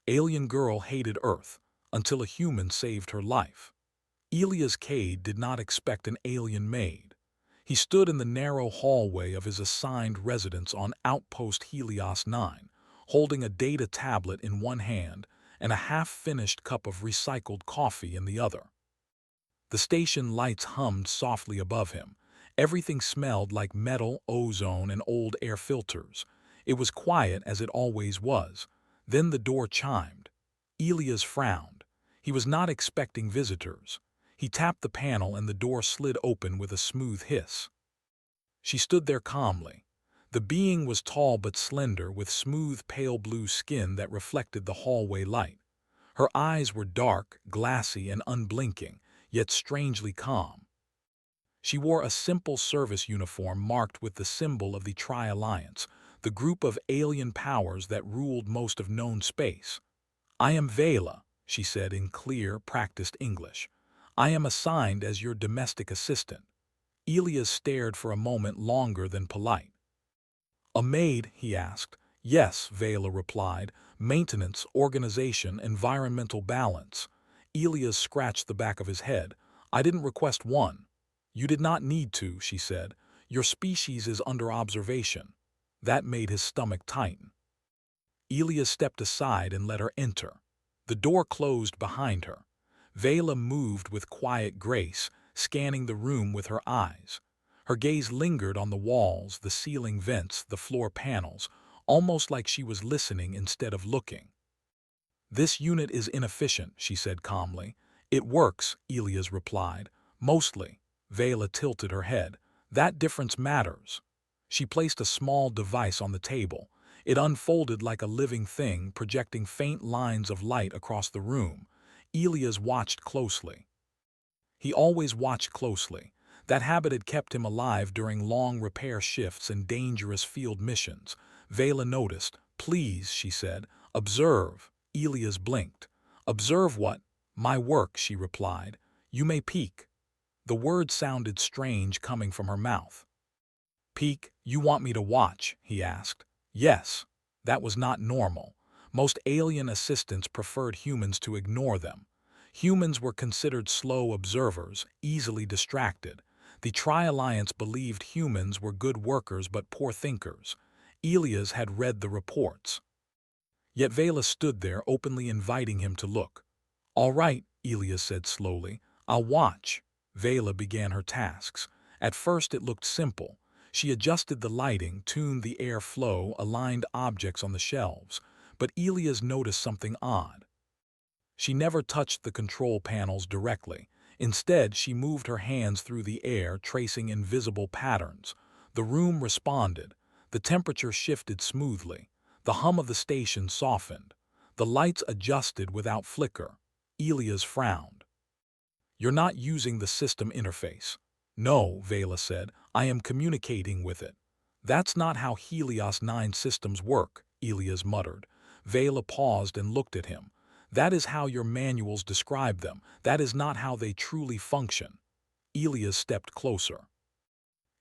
Alien girl hated Earth until a human saved her life. Elias Cade did not expect an alien maid. He stood in the narrow hallway of his assigned residence on Outpost Helios 9, holding a data tablet in one hand and a half-finished cup of recycled coffee in the other. The station lights hummed softly above him. Everything smelled like metal, ozone, and old air filters. It was quiet as it always was. Then the door chimed. Elias frowned. He was not expecting visitors. He tapped the panel and the door slid open with a smooth hiss. She stood there calmly. The being was tall but slender, with smooth pale blue skin that reflected the hallway light. Her eyes were dark, glassy, and unblinking, yet strangely calm. She wore a simple service uniform marked with the symbol of the Tri-Alliance, the group of alien powers that ruled most of known space. "I am Vela," she said in clear, practiced English. "I am assigned as your domestic assistant." Elias stared for a moment longer than polite. "A maid?" he asked. "Yes," Vela replied. "Maintenance, organization, environmental balance." Elias scratched the back of his head. "I didn't request one." "You did not need to," she said. "Your species is under observation." That made his stomach tighten. Elias stepped aside and let her enter. The door closed behind her. Vela moved with quiet grace, scanning the room with her eyes. Her gaze lingered on the walls, the ceiling vents, the floor panels, almost like she was listening instead of looking. "This unit is inefficient," she said calmly. "It works," Elias replied. "Mostly." Vela tilted her head. "That difference matters." She placed a small device on the table. It unfolded like a living thing, projecting faint lines of light across the room. Elias watched closely. He always watched closely. That habit had kept him alive during long repair shifts and dangerous field missions. Vela noticed. "Please," she said, "observe." Elias blinked. "Observe what?" "My work," she replied. "You may peek." The word sounded strange coming from her mouth. "Peek? You want me to watch?" he asked. "Yes." That was not normal. Most alien assistants preferred humans to ignore them. Humans were considered slow observers, easily distracted. The Tri-Alliance believed humans were good workers but poor thinkers. Elias had read the reports. Yet Vela stood there, openly inviting him to look. "All right," Elias said slowly. "I'll watch." Vela began her tasks. At first it looked simple. She adjusted the lighting, tuned the air flow, aligned objects on the shelves. But Elias noticed something odd. She never touched the control panels directly. Instead, she moved her hands through the air, tracing invisible patterns. The room responded. The temperature shifted smoothly. The hum of the station softened. The lights adjusted without flicker. Elias frowned. "You're not using the system interface." "No," Vela said. "I am communicating with it." "That's not how Helios 9 systems work," Elias muttered. Vela paused and looked at him. "That is how your manuals describe them. That is not how they truly function." Elias stepped closer.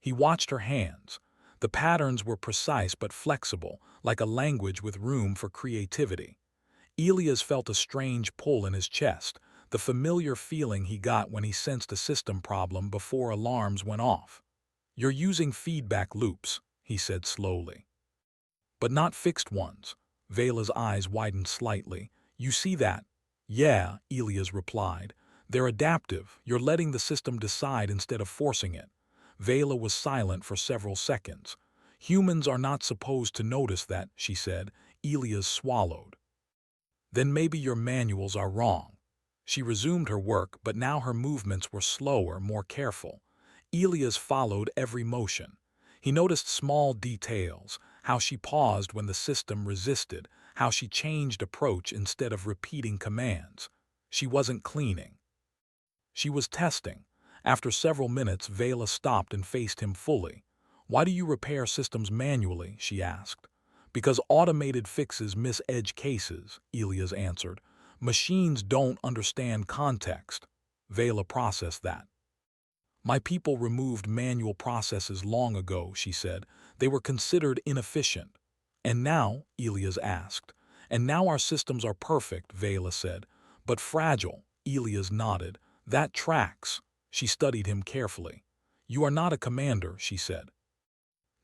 He watched her hands. The patterns were precise but flexible, like a language with room for creativity. Elias felt a strange pull in his chest, the familiar feeling he got when he sensed a system problem before alarms went off. "You're using feedback loops," he said slowly. "But not fixed ones." Vela's eyes widened slightly. "You see that?" "Yeah," Elias replied. "They're adaptive. You're letting the system decide instead of forcing it." Vela was silent for several seconds. "Humans are not supposed to notice that," she said. Elias swallowed. "Then maybe your manuals are wrong." She resumed her work, but now her movements were slower, more careful. Elias followed every motion. He noticed small details, how she paused when the system resisted, how she changed approach instead of repeating commands. She wasn't cleaning. She was testing. After several minutes, Vela stopped and faced him fully. "Why do you repair systems manually?" she asked. "Because automated fixes miss edge cases," Elias answered. "Machines don't understand context." Vela processed that. "My people removed manual processes long ago," she said. "They were considered inefficient." "And now?" Elias asked. And now our systems are perfect, Vela said. But fragile, Elias nodded. That tracks. She studied him carefully. You are not a commander, she said.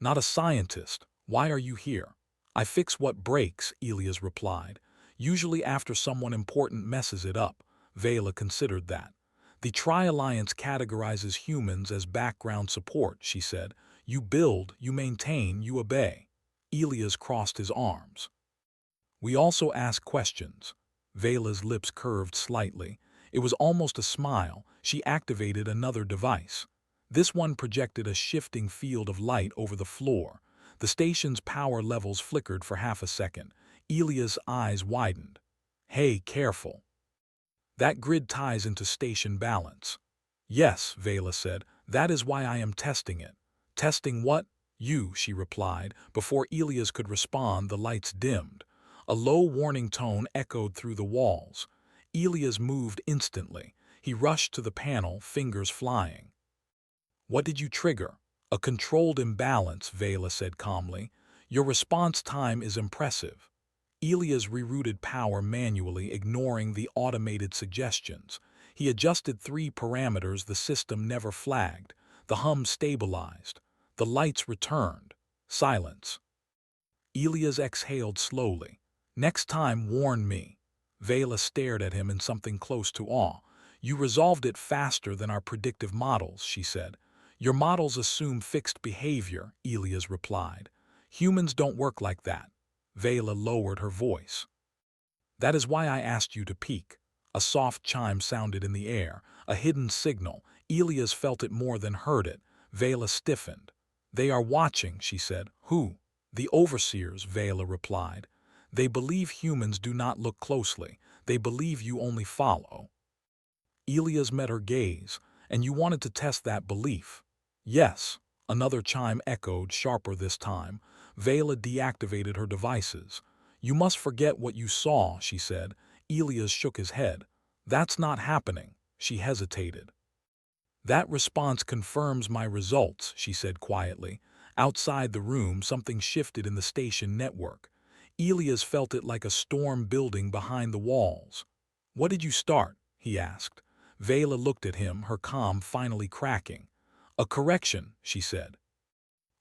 Not a scientist. Why are you here? I fix what breaks, Elias replied. Usually after someone important messes it up. Vela considered that. The Tri-Alliance categorizes humans as background support, she said. You build, you maintain, you obey. Elias crossed his arms. We also ask questions. Vela's lips curved slightly. It was almost a smile. She activated another device. This one projected a shifting field of light over the floor. The station's power levels flickered for half a second. Elias' eyes widened. Hey, careful. That grid ties into station balance. Yes, Vela said. That is why I am testing it. Testing what? You, she replied. Before Elias could respond, the lights dimmed. A low warning tone echoed through the walls. Elias moved instantly. He rushed to the panel, fingers flying. What did you trigger? A controlled imbalance, Vela said calmly. Your response time is impressive. Elias rerouted power manually, ignoring the automated suggestions. He adjusted 3 parameters the system never flagged. The hum stabilized. The lights returned. Silence. Elias exhaled slowly. Next time, warn me. Vela stared at him in something close to awe. You resolved it faster than our predictive models, she said. Your models assume fixed behavior, Elias replied. Humans don't work like that. Vela lowered her voice. That is why I asked you to peek. A soft chime sounded in the air, a hidden signal. Elias felt it more than heard it. Vela stiffened. They are watching, she said. Who? The overseers, Vela replied. They believe humans do not look closely. They believe you only follow. Elias met her gaze. And you wanted to test that belief. Yes. Another chime echoed, sharper this time. Vela deactivated her devices. You must forget what you saw, she said. Elias shook his head. That's not happening. She hesitated. That response confirms my results, she said quietly. Outside the room, something shifted in the station network. Elias felt it like a storm building behind the walls. What did you start? He asked. Vela looked at him, her calm finally cracking. A correction, she said.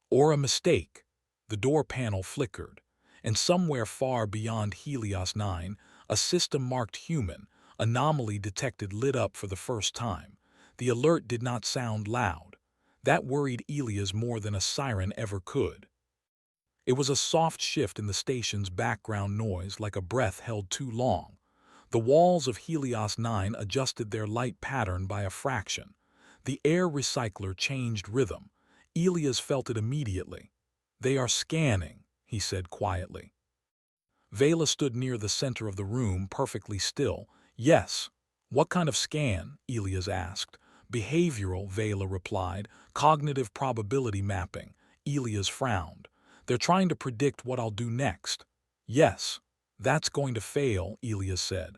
Or a mistake. The door panel flickered, and somewhere far beyond Helios 9, a system marked human, anomaly detected, lit up for the first time. The alert did not sound loud. That worried Elias more than a siren ever could. It was a soft shift in the station's background noise, like a breath held too long. The walls of Helios 9 adjusted their light pattern by a fraction. The air recycler changed rhythm. Elias felt it immediately. They are scanning, he said quietly. Vela stood near the center of the room, perfectly still. Yes. What kind of scan? Elias asked. Behavioral, Vela replied. Cognitive probability mapping. Elias frowned. They're trying to predict what I'll do next. Yes. That's going to fail, Elias said.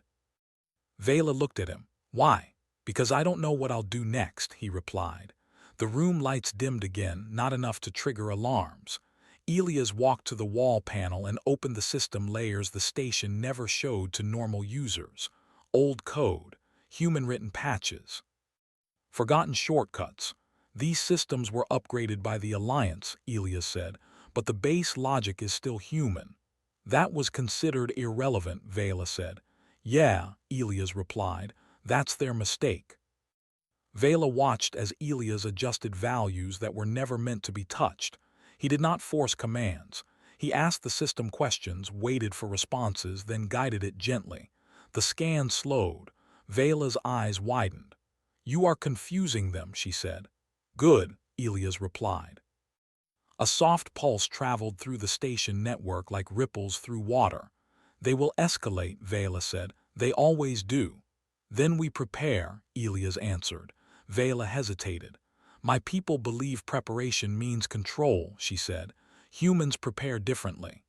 Vela looked at him. Why? Because I don't know what I'll do next, he replied. The room lights dimmed again, not enough to trigger alarms. Elias walked to the wall panel and opened the system layers the station never showed to normal users. Old code, human-written patches, forgotten shortcuts. These systems were upgraded by the Alliance, Elias said, but the base logic is still human. That was considered irrelevant, Vela said. Yeah, Elias replied. That's their mistake. Vela watched as Elias adjusted values that were never meant to be touched. He did not force commands. He asked the system questions, waited for responses, then guided it gently. The scan slowed. Vela's eyes widened. You are confusing them, she said. Good, Elias replied. A soft pulse traveled through the station network like ripples through water. They will escalate, Vela said. They always do. Then we prepare, Elias answered. Vela hesitated. My people believe preparation means control, she said. Humans prepare differently.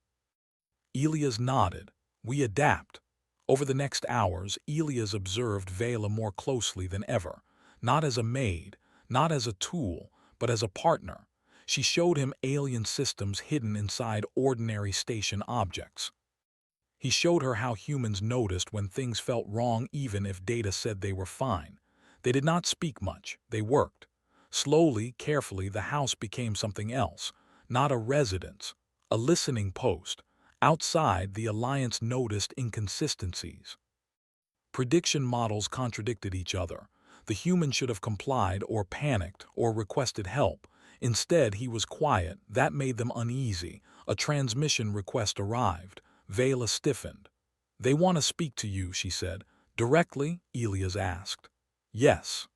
Elias nodded. We adapt. Over the next hours, Elias observed Vela more closely than ever. Not as a maid, not as a tool, but as a partner. She showed him alien systems hidden inside ordinary station objects. He showed her how humans noticed when things felt wrong even if data said they were fine. They did not speak much, they worked. Slowly, carefully, the house became something else, not a residence, a listening post. Outside, the Alliance noticed inconsistencies. Prediction models contradicted each other. The human should have complied or panicked or requested help. Instead, he was quiet. That made them uneasy. A transmission request arrived. Vela stiffened. "They want to speak to you," she said. "Directly?" Elias asked. "Yes."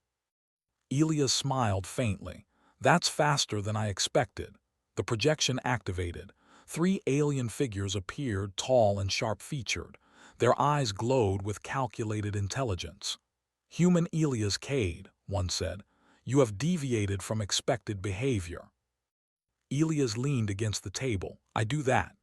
Elias smiled faintly. "That's faster than I expected." The projection activated. 3 alien figures appeared, tall and sharp-featured. Their eyes glowed with calculated intelligence. "Human Elias Cade," one said. "You have deviated from expected behavior." Elias leaned against the table. "I do that."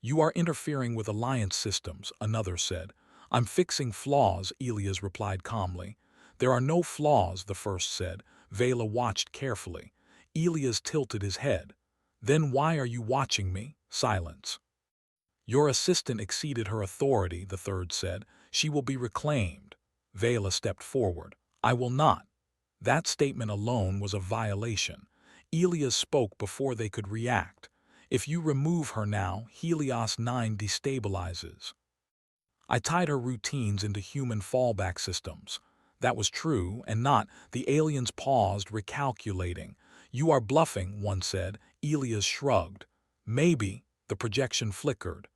"You are interfering with Alliance systems," another said. "I'm fixing flaws," Elias replied calmly. "There are no flaws," the first said. Vela watched carefully. Elias tilted his head. "Then why are you watching me?" Silence. "Your assistant exceeded her authority," the third said. "She will be reclaimed." Vela stepped forward. "I will not." That statement alone was a violation. Elias spoke before they could react. "If you remove her now, Helios 9 destabilizes." "I tied her routines into human fallback systems." That was true, and not. The aliens paused, recalculating. "You are bluffing," one said. Elias shrugged. "Maybe." The projection flickered.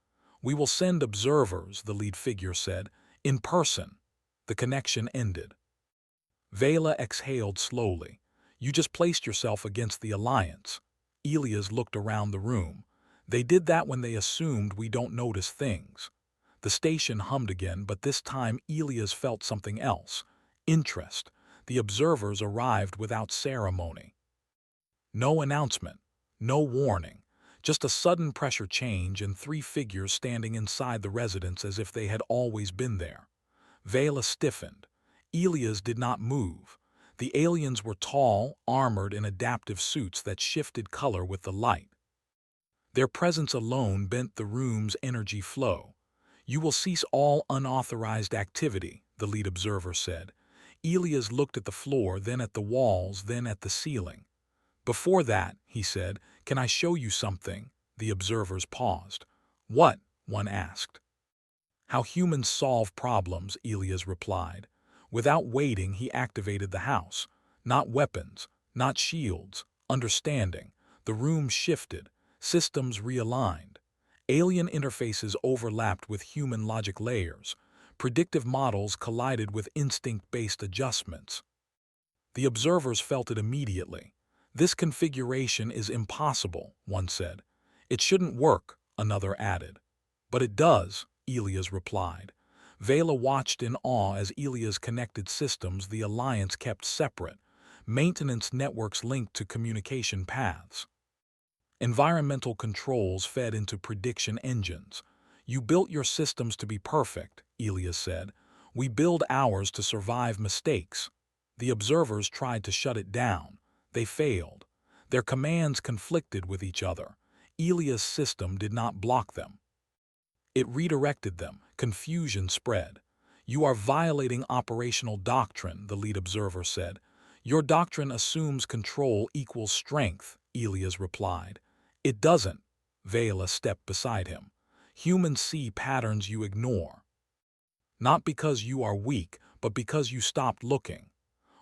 "We will send observers," the lead figure said. "In person." The connection ended. Vela exhaled slowly. "You just placed yourself against the Alliance." Elias looked around the room. "They did that when they assumed we don't notice things." The station hummed again, but this time Elias felt something else. Interest. The observers arrived without ceremony. No announcement, no warning, just a sudden pressure change and 3 figures standing inside the residence as if they had always been there. Vela stiffened. Elias did not move. The aliens were tall, armored in adaptive suits that shifted color with the light. Their presence alone bent the room's energy flow. "You will cease all unauthorized activity," the lead observer said. Elias looked at the floor, then at the walls, then at the ceiling. "Before that," he said, "can I show you something?" The observers paused. "What?" one asked. "How humans solve problems," Elias replied. Without waiting, he activated the house. Not weapons, not shields, understanding. The room shifted, systems realigned. Alien interfaces overlapped with human logic layers. Predictive models collided with instinct-based adjustments. The observers felt it immediately. "This configuration is impossible," one said. "It shouldn't work," another added. "But it does," Elias replied. Vela watched in awe as Elias connected systems the Alliance kept separate. Maintenance networks linked to communication paths. Environmental controls fed into prediction engines. "You built your systems to be perfect," Elias said. "We build ours to survive mistakes." The observers tried to shut it down. They failed. Their commands conflicted with each other. Elias' system did not block them. It redirected them. Confusion spread. "You are violating operational doctrine," the lead observer said. "Your doctrine assumes control equals strength," Elias replied. "It doesn't." Vela stepped beside him. "Humans see patterns you ignore. Not because you are weak, but because you stopped looking."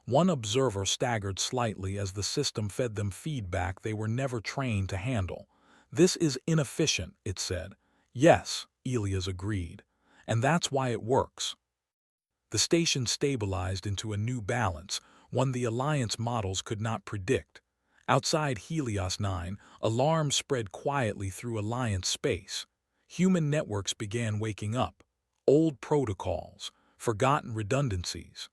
One observer staggered slightly as the system fed them feedback they were never trained to handle. "This is inefficient," it said. "Yes," Elias agreed. "And that's why it works." The station stabilized into a new balance, one the Alliance models could not predict. Outside Helios 9, alarms spread quietly through Alliance space. Human networks began waking up. Old protocols, forgotten redundancies.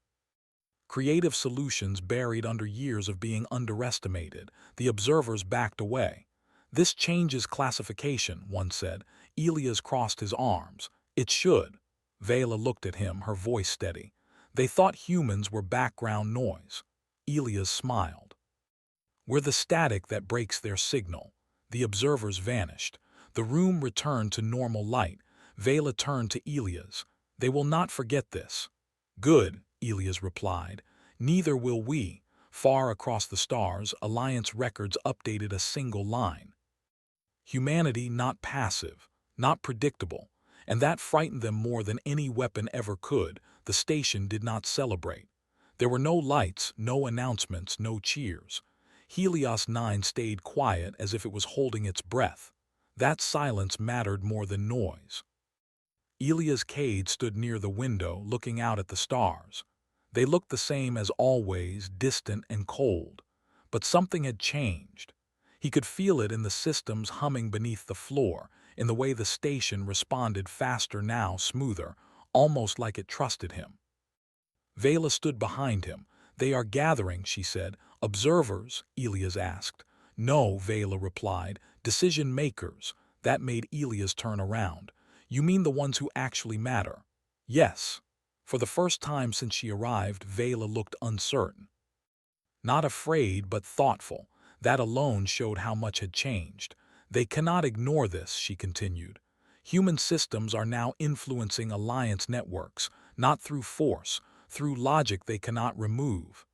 Creative solutions buried under years of being underestimated. The observers backed away. "This changes classification," one said. Elias crossed his arms. "It should." Vela looked at him, her voice steady. "They thought humans were background noise." Elias smiled. "We're the static that breaks their signal." The observers vanished. The room returned to normal light. Vela turned to Elias. They will not forget this. Good, Elias replied. Neither will we. Far across the stars, Alliance records updated a single line. Humanity not passive, not predictable, and that frightened them more than any weapon ever could. The station did not celebrate. There were no lights, no announcements, no cheers. Helios 9 stayed quiet as if it was holding its breath. That silence mattered more than noise. Elias Cade stood near the window, looking out at the stars. They looked the same as always, distant and cold. But something had changed. He could feel it in the systems humming beneath the floor, in the way the station responded faster now, smoother, almost like it trusted him. Vela stood behind him. They are gathering, she said. Observers, Elias asked. No, Vela replied. Decision makers. That made Elias turn around. You mean the ones who actually matter? Yes. For the first time since she arrived, Vela looked uncertain. Not afraid, but thoughtful. That alone showed how much had changed. They cannot ignore this, she continued. Human systems are now influencing alliance networks, not through force, through logic they cannot remove.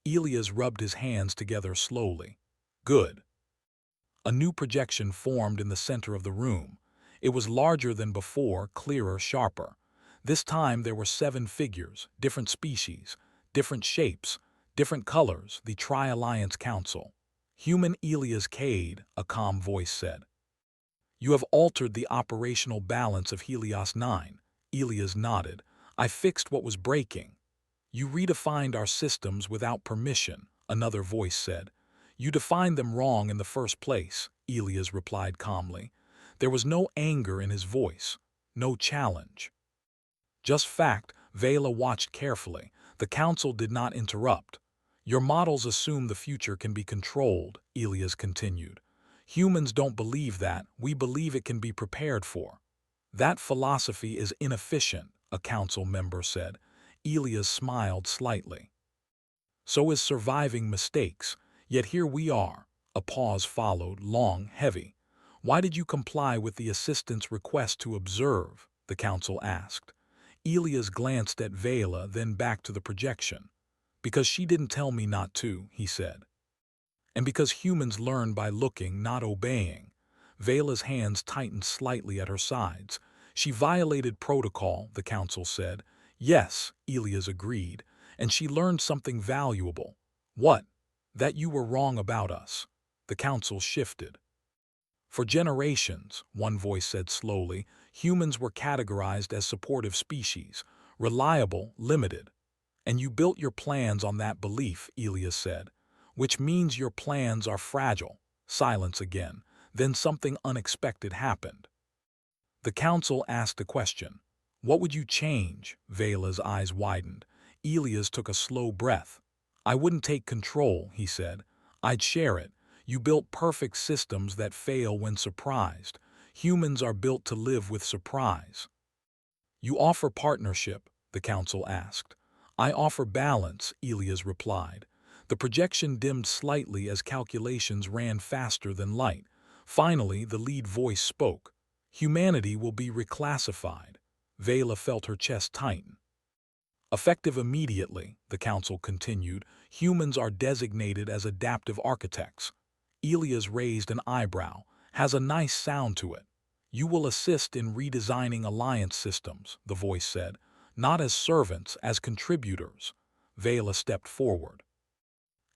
Elias rubbed his hands together slowly. Good. A new projection formed in the center of the room. It was larger than before, clearer, sharper. This time there were 7 figures, different species, different shapes, different colors, the Tri-Alliance Council. Human Elias Cade, a calm voice said. You have altered the operational balance of Helios 9. Elias nodded. I fixed what was breaking. You redefined our systems without permission, another voice said. You defined them wrong in the first place, Elias replied calmly. There was no anger in his voice, no challenge. Just fact. Vela watched carefully. The council did not interrupt. Your models assume the future can be controlled, Elias continued. Humans don't believe that. We believe it can be prepared for. That philosophy is inefficient, a council member said. Elias smiled slightly. So is surviving mistakes. Yet here we are. A pause followed, long, heavy. Why did you comply with the assistant's request to observe? The council asked. Elias glanced at Vela, then back to the projection. Because she didn't tell me not to, he said. And because humans learn by looking, not obeying. Vela's hands tightened slightly at her sides. She violated protocol, the council said. Yes, Elias agreed, and she learned something valuable. What? That you were wrong about us. The council shifted. For generations, one voice said slowly, humans were categorized as supportive species, reliable, limited. And you built your plans on that belief, Elias said, which means your plans are fragile. Silence again. Then something unexpected happened. The council asked a question. What would you change? Vela's eyes widened. Elias took a slow breath. I wouldn't take control, he said. I'd share it. You built perfect systems that fail when surprised. Humans are built to live with surprise. You offer partnership, the council asked. I offer balance, Elias replied. The projection dimmed slightly as calculations ran faster than light. Finally, the lead voice spoke. Humanity will be reclassified. Vela felt her chest tighten. Effective immediately, the council continued, humans are designated as adaptive architects. Elias raised an eyebrow. Has a nice sound to it. You will assist in redesigning alliance systems, the voice said, not as servants, as contributors. Vela stepped forward.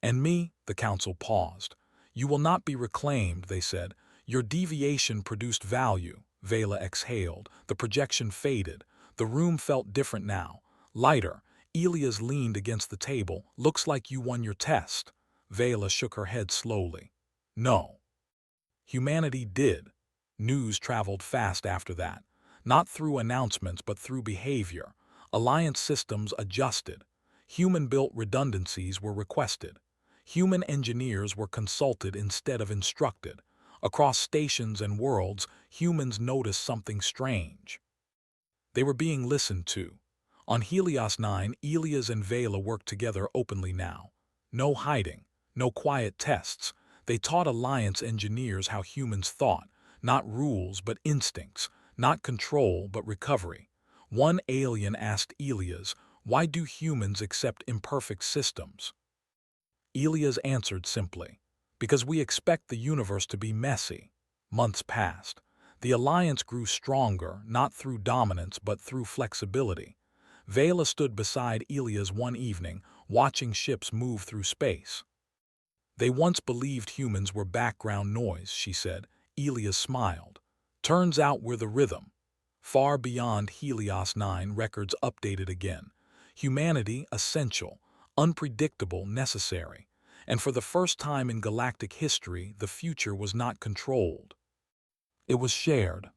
And me? The council paused. You will not be reclaimed, they said. Your deviation produced value. Vela exhaled. The projection faded. The room felt different now. Lighter. Elias leaned against the table. Looks like you won your test. Vela shook her head slowly. No. Humanity did. News traveled fast after that. Not through announcements, but through behavior. Alliance systems adjusted. Human-built redundancies were requested. Human engineers were consulted instead of instructed. Across stations and worlds, humans noticed something strange. They were being listened to. On Helios 9, Elias and Vela worked together openly now. No hiding, no quiet tests. They taught Alliance engineers how humans thought, not rules but instincts, Not control, but recovery. One alien asked Elias, "Why do humans accept imperfect systems?" Elias answered simply, "Because we expect the universe to be messy." Months passed. The alliance grew stronger, not through dominance but through flexibility. Vela stood beside Elias one evening, watching ships move through space. "They once believed humans were background noise," she said. Elias smiled. "Turns out we're the rhythm." Far beyond Helios 9, records updated again. Humanity essential, unpredictable, necessary. And for the first time in galactic history, the future was not controlled. It was shared.